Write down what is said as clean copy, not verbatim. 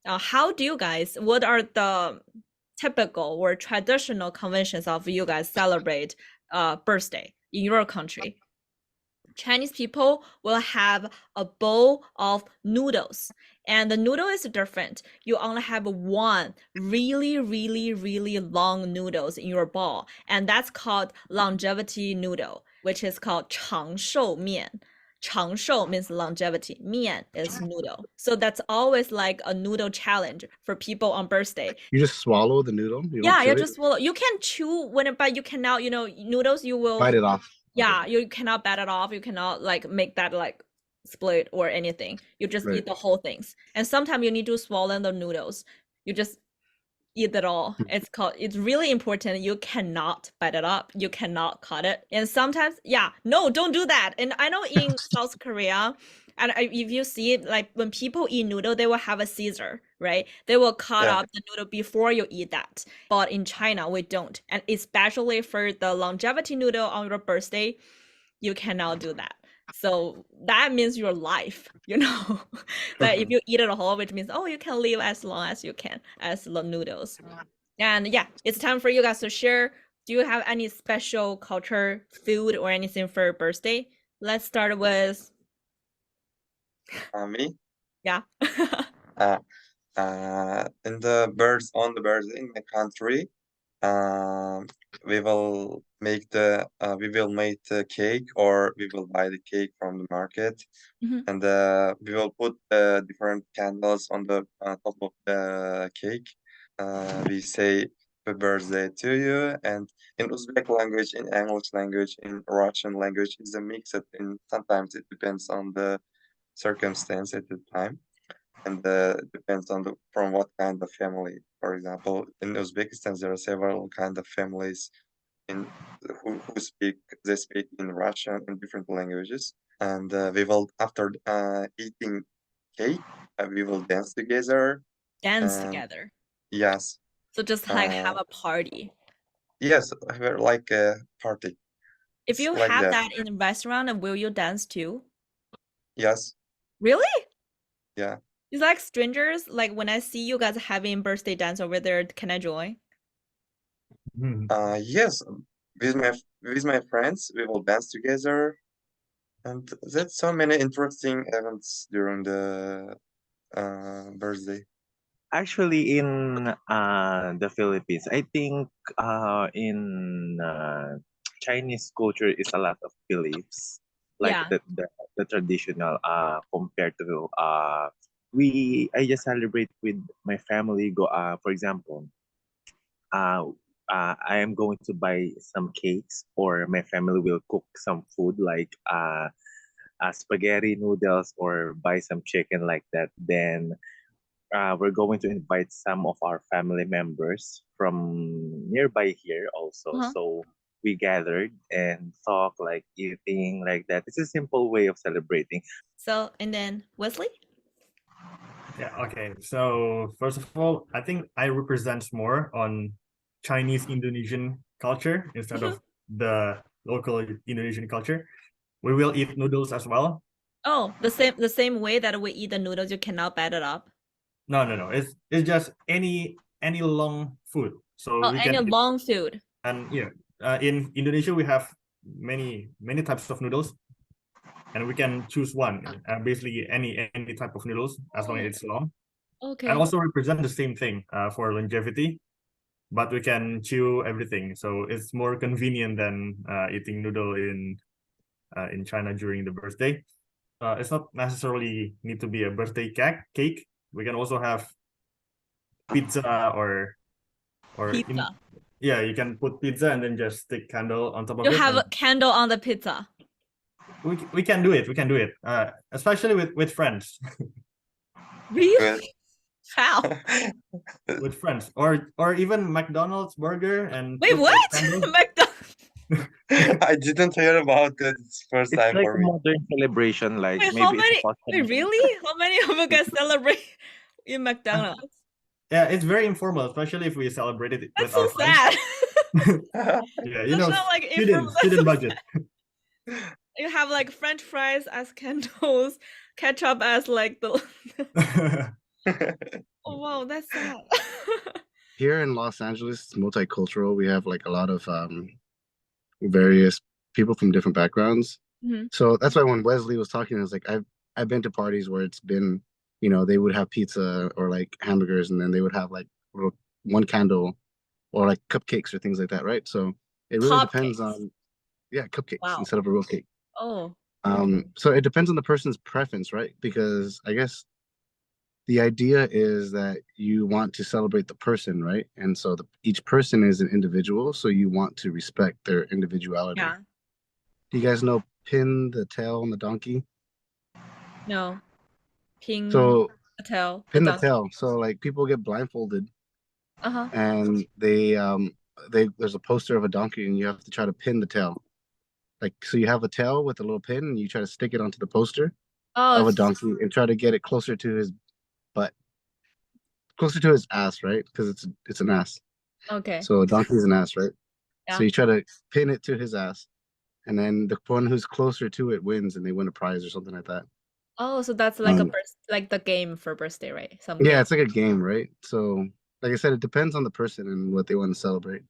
How do you guys, what are the typical or traditional conventions of you guys celebrate birthday in your country? Chinese people will have a bowl of noodles, and the noodle is different. You only have one really, really, really long noodles in your bowl, and that's called longevity noodle, which is called 长寿面. 长寿 means longevity. 面 is noodle. So that's always like a noodle challenge for people on birthday. You just swallow the noodle. You don't Yeah, you chew it. just will. You can chew when, but you cannot. Noodles. You will. Bite it off. Okay. Yeah, you cannot bat it off. You cannot like make that like split or anything. You just Right. eat the whole things. And sometimes you need to swallow the noodles. You just eat it all. It's really important. You cannot bite it up. You cannot cut it. And sometimes, yeah, no, don't do that. And I know in South Korea, and if you see it, like when people eat noodle, they will have a scissor, right? They will cut Yeah. up the noodle before you eat that. But in China, we don't. And especially for the longevity noodle on your birthday, you cannot do that. So that means your life, that if you eat it whole, which means, oh, you can live as long as you can as the noodles. And yeah, it's time for you guys to share. Do you have any special culture, food, or anything for your birthday? Let's start with, Me. yeah. Uh, on the birds in the country, um, we will make the cake, or we will buy the cake from the market, Mhm. and we will put different candles on the top of the cake. We say happy birthday to you, and in Uzbek language, in English language, in Russian language, it's a mix. In sometimes it depends on the circumstance at the time, and depends on from what kind of family. For example, in Uzbekistan, there are several kind of families in who speak in Russian and different languages. And we will, after eating cake, we will dance together. Dance And together. yes, So just like have uh, a party. yes, like a party. If It's you like have that. that in a restaurant, will you dance too? Yes, Really? yeah. It's like strangers. Like when I see you guys having birthday dance over there, can I join? Yes, with my friends, we will dance together, and that's so many interesting events during the birthday. Actually, in the Philippines, I think in Chinese culture is a lot of beliefs, like Yeah. the traditional compared to we I just celebrate with my family. Go for example, uh, I am going to buy some cakes, or my family will cook some food like spaghetti noodles, or buy some chicken like that. Then we're going to invite some of our family members from nearby here also. Uh-huh. So we gathered and talk, like eating like that. It's a simple way of celebrating. So, and then Wesley? Yeah, okay. So first of all, I think I represent more on Chinese Indonesian culture instead Mhm. of the local Indonesian culture. We will eat noodles as well. Oh, the same way that we eat the noodles, you cannot bite it up. No. It's just any long food. So Oh, we any can eat, long food. and in Indonesia we have many types of noodles, and we can choose one. Basically any type of noodles as long as it's long. Okay. And also represent the same thing for longevity, but we can chew everything, so it's more convenient than eating noodle in China during the birthday. It's not necessarily need to be a birthday cake. We can also have pizza or Pizza. yeah, you can put pizza and then just stick candle on top of You it. have a candle on the pizza. We can do it. We can do it, especially with friends. Really? How? With friends, or even McDonald's burger and Wait, put a what? candle. McDonald's. I didn't hear about it. It's first It's time like for a me. modern celebration, like Wait, how maybe it's a many? Wait, custom. really? How many of you guys celebrate in McDonald's? Yeah, it's very informal, especially if we celebrate it That's with so our friends. sad. Yeah, That's not like student budget. You have like French fries as candles, ketchup as like the. Oh Wow, that's sad. Here in Los Angeles, it's multicultural. We have like a lot of various people from different backgrounds. Mhm. So that's why when Wesley was talking, I was like, I've been to parties where it's been, you know, they would have pizza or like hamburgers, and then they would have like little one candle or like cupcakes or things like that, right? So it really depends Cupcakes. on, yeah, cupcakes Wow. instead of a real cake. Oh, So it depends on the person's preference, right? Because I guess the idea is that you want to celebrate the person, right? And so each person is an individual, so you want to respect their individuality. yeah. Do you guys know pin the tail on the donkey? No. Ping So the tail. pin the donkey. tail. So like people get blindfolded Uh-huh. and there's a poster of a donkey and you have to try to pin the tail. Like so you have a tail with a little pin and you try to stick it onto the poster Oh, of a donkey and try to get it closer to his butt, closer to his ass, right? Because it's an ass. okay. So a donkey is an ass, right? Yeah. So you try to pin it to his ass, and then the one who's closer to it wins, and they win a prize or something like that. Oh, so that's like Um, like the game for birthday, right? Some yeah, game. it's like a game, right? So, like I said, it depends on the person and what they want to celebrate.